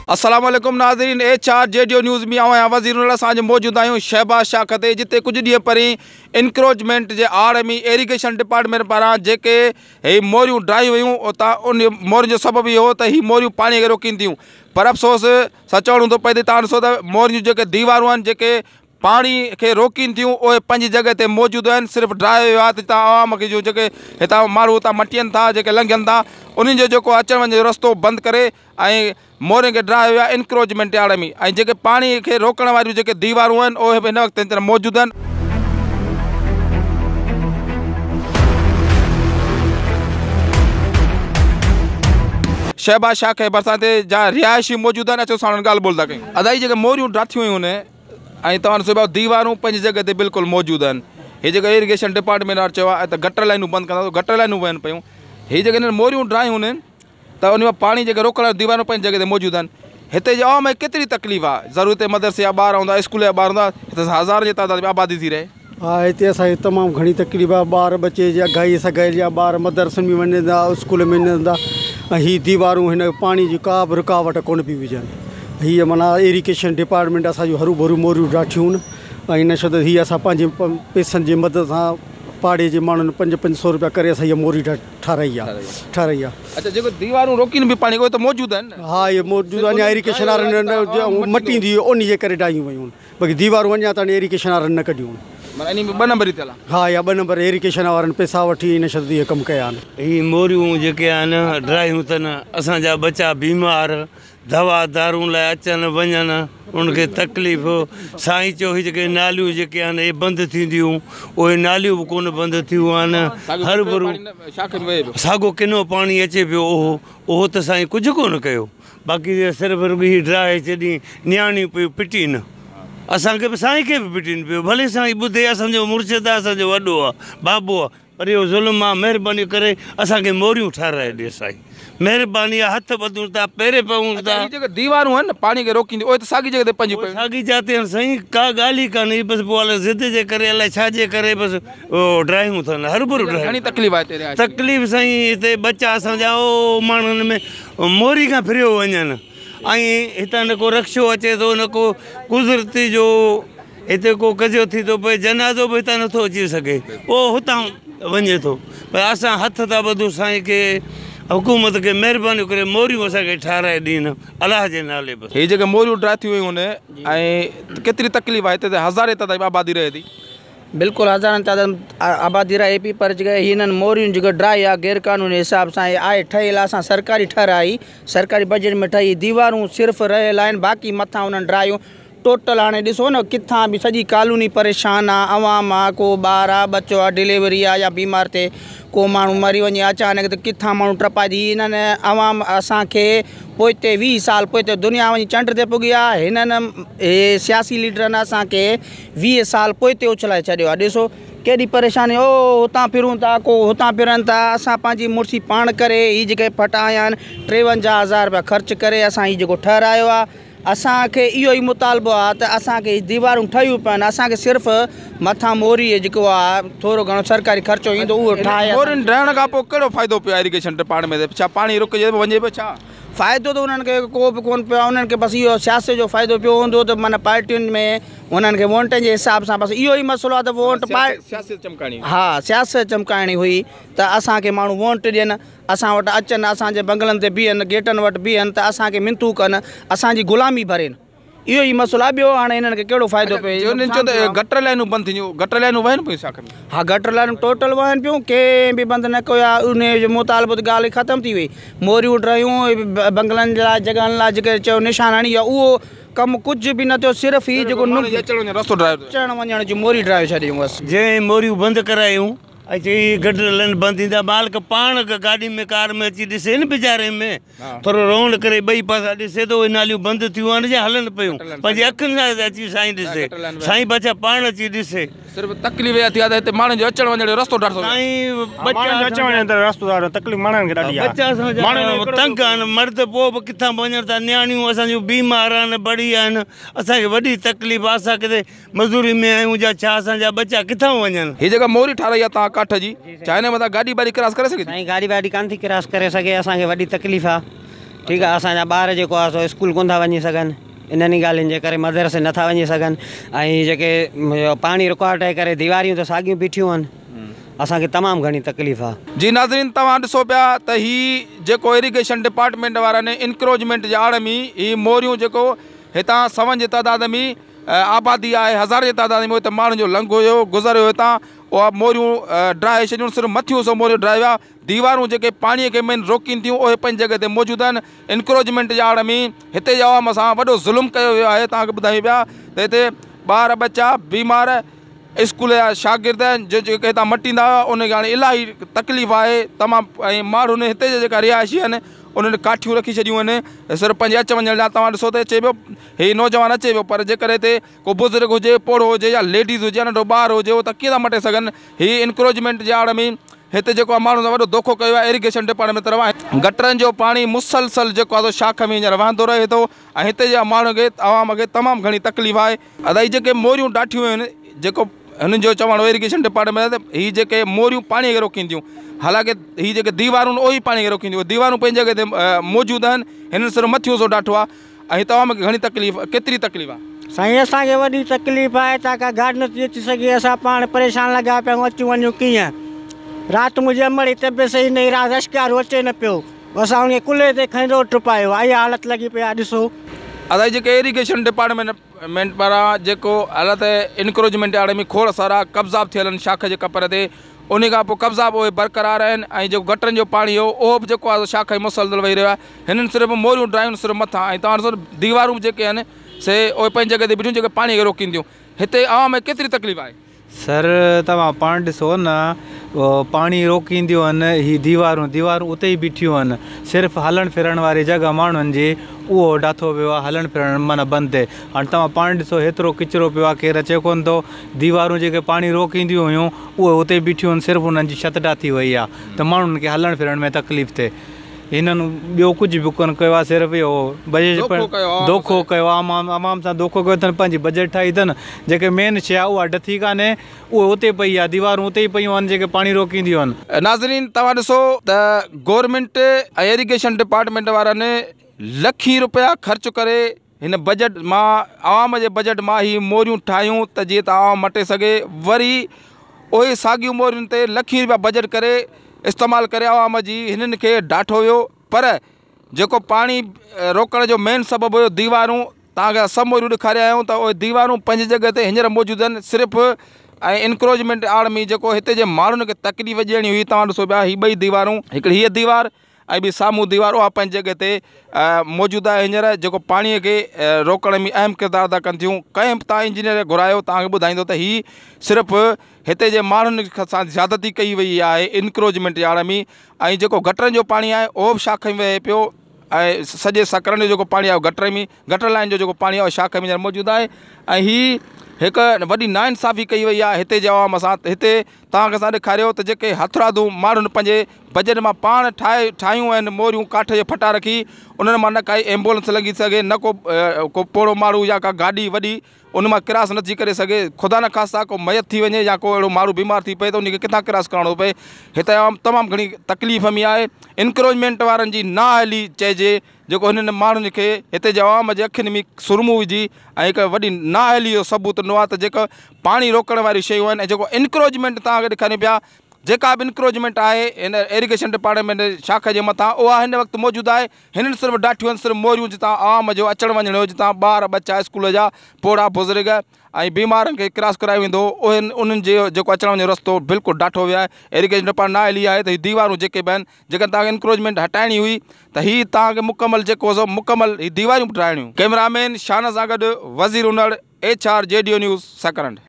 अस्सलाम वालेकुम नाज़रीन, HR JDO न्यूज़ में आवां वज़ीरुल असां मौजूद आहियूं शहबाज शाह ते, जिते कुछ ॾींहं पहिरीं इंक्रोचमेंट जे आड़ में इरीगेशन डिपार्टमेंट पारां जेके ही मोरियूं ड्राई हुयूं, उतां उन मोरियुनि जो सबबु इहो त ही मोरियूं पाणीअ खे रोकीनि थियूं। पर अफ़सोस सां चवणो थो पए तव्हां ॾिसो त मोरियूं जेके दीवारूं आहिनि जेके पाणी खे रोकीनि थियूं, उहे पंहिंजी जॻह ते मौजूदु आहिनि। सिर्फ़ु ड्राई हुयो आहे त हितां आवाम खे जो जेके हितां माण्हू हितां मटियनि था, जेके लंघनि था, उन्हनि जो जेको अचण वञण जो रस्तो बंदि करे ऐं मोरियुनि खे ड्राई हुया इंक्रोचमेंट जे आड़ में। ऐं जेके पाणी खे रोकण वारियूं जेके दीवारूं आहिनि उहे बि हिन वक़्तु मौजूदु आहिनि। शहबाज शाह खे भरिसां ते जा रिहायशी मौजूदु आहिनि। अचो सां हुननि ॻाल्हि ॿोल था कयूं। अदाई जेके मोरियूं ड्राथियूं हुयूं हुन ऐं तव्हां ॾिसो पिया दीवारूं पंहिंजी जॻह ते बिल्कुलु मौजूदु आहिनि। हीअ जेको इरीगेशन डिपार्टमेंट वारो चयो आहे त गटर लाइनूं बंदि कंदा, गटर लाइनूं वहनि पियूं। हीअ जेके हिननि मोरियूं ड्राई हूंदियूं आहिनि त उन में पाणी जेके रोकण दीवारूं पंहिंजी जॻह ते मौजूदु आहिनि। हिते जी आवाम में केतिरी तकलीफ़ आहे, ज़रूरत मदरसे जा ॿार हूंदा, स्कूल जा ॿार हूंदा, हिते हज़ार जे तादाद में आबादी थी रहे। हाँ, हिते असांखे तमामु घणी तकलीफ़ आहे। ॿार बचे जा गाई सगाई जा ॿार मदरसनि में वञनि था, स्कूल में वञनि था, ऐं हीअ दीवारूं हिन पाणी जी का बि रुकावट कोन पई विझनि। हीअ माना इरीगेशन डिपार्टमेंट असांजो हरू भरू मोरियूं ड्राठियूं आहिनि। ऐं हिन शो त हीअ असां पंहिंजे पैसनि जी मदद सां पाड़े जे माण्हुनि 500-500 रुपया करे असां हीअ मोरी ठाराई आहे। अच्छा, जेको दीवारूं रोकीनि बि पाणी उहे त मौजूदु आहिनि। हा, इहे मौजूदु अञा इरीगेशन वारनि मटींदी उन जे करे ठाहियूं वयूं आहिनि। बाक़ी दीवारूं अञा ताईं इरीगेशन वारनि न कढियूं आहिनि। इन में 2 नंबर थियल आहे। हा, या 2 नंबर इरीगेशन वारनि पैसा वठी इन शो इहे कमु कया आहिनि। ही मोरियूं जेके आहिनि ड्राइयूं अथनि, असांजा बच्चा बीमार दवा दारूं लाइ अचनि वञनि, उनखे तकलीफ़। साईं चयो ही जेके नालियूं जेके आहिनि इहे बंदि थींदियूं, उहे नालियूं बि कोन बंदि थियूं आहिनि। हर भरू साॻो किनो पाणी अचे पियो, उहो त साईं कुझु कोन कयो। बाक़ी सिर्फ़ु रुॻी ड्राई जॾहिं नियाणियूं पियूं पिटीनि, असांखे बि साईं खे बि पिटीनि पियो। भले साईं ॿुधे, असांजो मुर्शिद आहे, असांजो वॾो आहे, बाबो आहे, पर इहो ज़ुल्म आहे। महिरबानी करे असांखे मोरियूं ठाराए ॾिए साईं, महिरबानी आहे। हथ ॿधूं था, पेरे पऊं था। जेके दीवारूं आहिनि न पाणी खे रोकींदी, उहे त साॻी जॻह ते पंहिंजी साॻी जाते आहिनि साईं, का ॻाल्हि ई कान्हे। बसि पोइ अलाए ज़िद जे करे अलाए छा जे करे बसि उहो ड्राइयूं अथनि, हर भरू ड्राई। घणी तकलीफ़ आहे हिते? तकलीफ़ साईं, हिते बच्चा असांजा ओ माण्हुनि में मोरी खां फिरियो वञनि। ऐं हितां न को रक्शो अचे थो, न को कुदरती जो हिते को कजो थी थो पए, जनाज़ो बि हितां नथो अची सघे, पोइ हुतां वञे थो। पर असां हथ था ॿधूं साईं खे, हुकूमत खे महिरबानी करे मोरियूं असांखे ठाराए ॾीनि अलाह जे नाले। बसि हीअ जेके मोरियूं ड्राथियूं हुयूं हुन ऐं केतिरी तकलीफ़ आहे? हिते त हज़ारे तादाद में आबादी रहे थी। बिल्कुलु हज़ारनि तादाद आबादी रहे पई, पर जेके हिननि मोरियुनि जेको ड्राई आहे गैर क़ानूनी हिसाब सां आहे ठहियल। असां सरकारी ठहिराई, सरकारी बजट में ठही। दीवारूं सिर्फ़ु रहियल आहिनि, बाक़ी मथां उन्हनि ड्रायूं टोटल। हाणे ॾिसो न, किथां बि सॼी कॉलोनी परेशान आहे, आवाम आहे, को ॿार आहे, बच्चो आहे, डिलीवरी आहे या बीमार थिए, को माण्हू मरी वञे अचानक, त किथां माण्हू टपाए थी। हिननि आवाम असांखे पोइते 20 साल पोइते दुनिया वञी चंड ते पुॻी आहे। हिननि सियासी लीडरनि असांखे 20 साल पोइते उछलाए छॾियो आहे। ॾिसो केॾी परेशानी, ओ हुतां फिरूं था, को हुतां फिरनि था। असां पंहिंजी मुड़सी पाण करे हीअ जेके फटाया आहिनि 53,000 रुपया ख़र्चु करे असां हीअ जेको ठहिरायो आहे। असांखे इहो ई मुतालबो आहे त असांखे दीवारूं ठहियूं पियूं आहिनि। असांखे सिर्फ़ु मथां मोरी जेको आहे थोरो घणो सरकारी ख़र्चो ईंदो, उहो ठाहे। मोरियुनि ड्राइण खां पोइ कहिड़ो फ़ाइदो पियो आहे इरीगेशन डिपार्टमेंट में? छा पाणी रुकिजे वञे पियो? छा फ़ाइदो त उन्हनि खे को बि कोन पियो आहे। उन्हनि खे बसि इहो सियासत जो फ़ाइदो पियो हूंदो त माना पार्टियुनि में उन्हनि खे वोटनि जे हिसाब सां बसि इहो ई मसइलो आहे त वोट सियासत चमकाइणी। हा, सियासत चमकाइणी हुई त असांखे माण्हू वोट ॾियनि, असां वटि अचनि, असांजे बंगलनि ते बीहनि, गेटनि वटि बीहनि, त असांखे मिनतूं कनि, असांजी ग़ुलामी भरनि। इहो ई मसइलो आहे। ॿियो हाणे हिननि खे कहिड़ो फ़ाइदो पियो? गटर लाइनूं बंदि थींदियूं, गटर लाइनूं वहनि पियूं शाख में? हा, गटर लाइनूं टोटल वहनि पियूं, कंहिं बि बंदि न कयो आहे। उन जो मुतालबो त ॻाल्हि ख़तमु थी वई। मोरियूं ड्रायूं बंगलनि जे लाइ, जॻहनि लाइ जेके चयो निशान हणी आहे, उहो कमु कुझु बि न थियो। सिर्फ़ु हीअ जेको अचण वञण जी मोरी ड्राइव छॾियूं बसि। जंहिं मोरियूं बंदि करायूं, ऐं चई गटर लाइन बंदि थींदा, मालिक पाण गाॾी में कार में अची ॾिसे न वीचारे में, थोरो रौंड करे ॿई पासा ॾिसे त उहे नालियूं बंदि थियूं आहिनि या हलनि पियूं। पंहिंजी अखियुनि सां अची साईं ॾिसे, साईं बच्चा पाण अची ॾिसे। सिर्फ़ु तकलीफ़ इहा थी आहे त हिते माण्हुनि जो अचण वञण जो रस्तो ॾाढो साईं, अचण वञण जो रस्तो ॾाढो तकलीफ़ माण्हुनि खे ॾाढी आहे। बच्चा असांजा तंग आहिनि, मर्द पोइ बि किथां वञनि था, नियाणियूं असांजूं बीमार आहिनि, बड़ी आहिनि, असांखे वॾी तकलीफ़ आहे। असां किथे मज़दूरी में आहियूं जा छा, असांजा बच्चा किथां वञनि? हीअ जेका मोरी ठाराई आहे तव्हां काठ जी, छा हिन मथां गाॾी वाॾी क्रॉस करे सघे? साईं गाॾी वाॾी कान थी क्रॉस करे सघे, असांखे वॾी तकलीफ़ आहे। ठीकु आहे। असांजा ॿार जेको आहे सो स्कूल कोन था वञी सघनि, इन्हनि ॻाल्हियुनि जे करे मदरसे नथा वञी सघनि। ऐं जेके पाणी रुकावट जे करे दीवारियूं त साॻियूं बीठियूं आहिनि, असांखे तमामु घणी तकलीफ़ आहे। जी नाज़रीन, तव्हां ॾिसो पिया त ही जेको इरिगेशन डिपार्टमेंट वारनि इंक्रोचमेंट जे आड़ में ही मोरियूं जेको हितां सवन जे तइदाद में आबादी आहे, हज़ार जे तइदाद में हिते माण्हुनि जो लंघ हुयो, गुज़र हुयो हितां, उहा मोरियूं ड्राए छॾियूं, सिर्फ़ु मथियूं सो मोरियूं ड्राए विया। दीवारूं जेके पाणीअ खे मेन रोकीनि थियूं उहे पंहिंजी जॻह ते मौजूदु आहिनि। इंक्रोचमेंट जे आड़ में हिते जे आवाम सां वॾो ज़ुल्म कयो वियो आहे। तव्हांखे ॿुधायूं पिया त हिते ॿार बच्चा बीमार स्कूल जा शागिर्द आहिनि जेके हितां मटींदा हुआ, उनखे हाणे इलाही तकलीफ़ आहे तमामु। ऐं माण्हुनि हिते जा जेका रिहायशी आहिनि उन्हनि काठियूं रखी छॾियूं आहिनि सिर्फ़ु पंहिंजे अच वञण लाइ। तव्हां ॾिसो त अचे पियो हीउ नौजवान अचे पियो, पर जेकर हिते को बुज़ुर्ग हुजे, पोड़ो हुजे या लेडीज़ हुजे, नंढो ॿारु हुजे, उहो त कीअं था मटे सघनि। हीउ इंक्रोचमेंट जे आड़ में हिते जेको आहे माण्हुनि सां वॾो धोखो कयो आहे इरिगेशन डिपार्टमेंट तरफ़ आहे। गटरनि जो पाणी मुसलसल जेको आहे शाख में हींअर वहंदो रहे थो ऐं हिते जा माण्हुनि खे आवाम खे तमामु घणी तकलीफ़ आहे। अदाई जेके मोरियूं ॾाठियूं आहिनि, जेको हिननि जो चवणु इरिगेशन डिपार्टमेंट त हीअ जेके मोरियूं पाणीअ खे रोकींदियूं, हालांकि हीअ जेके दीवारूं उहे ई पाणी खे रोकींदियूं, दीवारूं पंहिंजी जॻह ते मौजूदु आहिनि, हिननि सिर्फ़ु मथियो सो ॾाठो आहे। ऐं तव्हां घणी तकलीफ़, केतिरी तकलीफ़ आहे? साईं असांखे वॾी तकलीफ़ आहे, हितां का गाॾी नथी अची सघे, असां पाण परेशान लॻा पिया आहियूं, अचूं वञूं कीअं। राति मुंहिंजी अमड़ी तबियत सही न, राति अशकारो अचे न पियो, असां उन कुल्हे ते खणी रोट पायो, इहा हालत लॻी पई आहे। ॾिसो अदाई जेके इरिगेशन डिपार्टमेंट पारां जेको हालत इंक्रोचमेंट आड़े में खोड़ सारा कब्ज़ा थियल आहिनि शाख जे कपर ते, उन खां पोइ कब्ज़ा बि उहे बरक़रार आहिनि। ऐं जेको गटरनि जो पाणी हो उहो बि जेको आहे शाख में मुसलसल वही रहियो आहे। हिननि सिर्फ़ु मोरियूं ड्राइयूं सिर्फ़ु मथां, ऐं तव्हां ॾिसो दीवारूं जेके आहिनि से उहे पंहिंजी जॻह ते बीठियूं जेके पाणी खे रोकींदियूं। हिते आवाम में केतिरी तकलीफ़ आहे? सर तव्हां पाण ॾिसो न, पाणी रोकींदियूं आहिनि हीअ दीवारूं उते ई बीठियूं आहिनि, सिर्फ़ु हलण फिरण वारी जॻह माण्हुनि जी उहो ॾाथो वियो आहे, हलण फिरण माना बंदि आहे। हाणे तव्हां पाण ॾिसो हेतिरो किचिरो पियो आहे, केरु अचे कोन थो। दीवारूं जेके पाणी रोकींदियूं हुयूं उहे उते बीठियूं आहिनि, सिर्फ़ु उन्हनि जी छत ॾाथी वई आहे त माण्हुनि खे हलण फिरण में तकलीफ़ थिए। हिननि ॿियो कुझु बि कोन कयो आहे, सिर्फ़ु इहो बजट धोखो कयो आहे, आवाम सां धोखो कयो अथनि। पंहिंजी बजट ठाही अथनि, जेके मेन शइ आहे उहा डथी कान्हे, उहे उते पई आहे, दीवारूं उते ई पयूं आहिनि जेके पाणी रोकींदियूं आहिनि। नाज़रीन, तव्हां ॾिसो त गवर्नमेंट ऐं इरिगेशन डिपार्टमेंट वारनि लखी रुपया ख़र्चु करे हिन बजट मां, आवाम जे बजट मां ही मोरियूं ठाहियूं त जीअं त आवाम मटे सघे। वरी उहे साॻियूं मोरियुनि ते लखी रुपया बजट करे इस्तेमालु करे आवाम जी हिननि खे ॾाठो वियो। पर जेको पाणी रोकण जो मेन सबबु हुयो दीवारूं, तव्हांखे सभु मोरियूं ॾेखारिया आहियूं त उहे दीवारूं पंहिंजी जॻह ते हींअर मौजूदु आहिनि सिर्फ़ु। ऐं इंक्रोचमेंट आड़ में जेको हिते जे माण्हुनि खे तकलीफ़ ॾियणी हुई, तव्हां ॾिसो पिया हीअ ॿई दीवारूं, हिकिड़ी हीअ दीवार ऐं ॿी साम्हूं दीवार, उहा पंहिंजी जॻह ते मौजूदु आहे हींअर, जेको पाणीअ खे रोकण में अहम किरदारु अदा कनि थियूं। कंहिं बि तव्हां इंजीनियर घुरायो तव्हांखे ॿुधाईंदो त हीअ सिर्फ़ु हिते जे माण्हुनि सां ज़्यादती कई वई आहे इंक्रोचमेंट जे आड़ में। ऐं जेको गटरनि जो पाणी आहे उहो बि शाख में वहे पियो, ऐं सॼे सकरनि जो जेको पाणी आहे गटर में, गटर लाइन जो जेको पाणी आहे उहो शाख में मौजूदु आहे। ऐं हीअ हिकु वॾी नाइंसाफ़ी कई वई आहे हिते जे आवाम सां। हिते तव्हांखे असां ॾेखारियो त जेके हथरादूं माण्हुनि पंहिंजे बजट मां पाण ठाहियूं आहिनि मोरियूं काठ जे फटा रखी, उन्हनि मां न काई एम्बुलेंस लॻी सघे, न को पोड़ो माण्हू या का गाॾी वॾी उन मां क्रास नथी करे सघे। ख़ुदा न ख़ास्ता को मयत थी वञे या को अहिड़ो माण्हू बीमार थी पए त उनखे किथां क्रास करणो पए। हिते आवाम तमामु घणी तकलीफ़ में आहे। इंक्रोचमेंट वारनि जी नाअहली चइजे, जेको हिननि माण्हुनि खे हिते जे आवाम जे अखियुनि में सुरमू विझी ऐं हिकु वॾी नाअहली जो सबूत ॾिनो आहे त जेका पाणी रोकण वारियूं शयूं आहिनि। ऐं जेको इंक्रोचमेंट तव्हांखे ॾेखारियूं पिया, जेका बि इंक्रोचमेंट आहे हिन इरिगेशन डिपार्टमेंट शाख जे मथां, उहा हिन वक़्तु मौजूदु आहे। हिननि सिर्फ़ु ॾाठियूं आहिनि सिर्फ़ु मोरियूं, जितां आवाम जो अचणु वञणु हो, जितां ॿार बच्चा स्कूल जा, पोड़ा बुज़ुर्ग ऐं बीमारनि खे क्रॉस करायो वेंदो, उन्हनि जो जेको अचण वञण जो रस्तो बिल्कुलु ॾाठो वियो आहे। इरिगेशन डिपार्टमेंट नाअहली आहे त हीअ दीवारूं जेके बि आहिनि, जेकर तव्हांखे इंक्रोचमेंट हटाइणी हुई त हीअ तव्हांखे मुकमल जेको हो मुकमल हीअ दीवारूं ठाहिणियूं। कैमरामैन शान सां गॾु वज़ीर उनड़, HR JDO न्यूज़ सकरंड।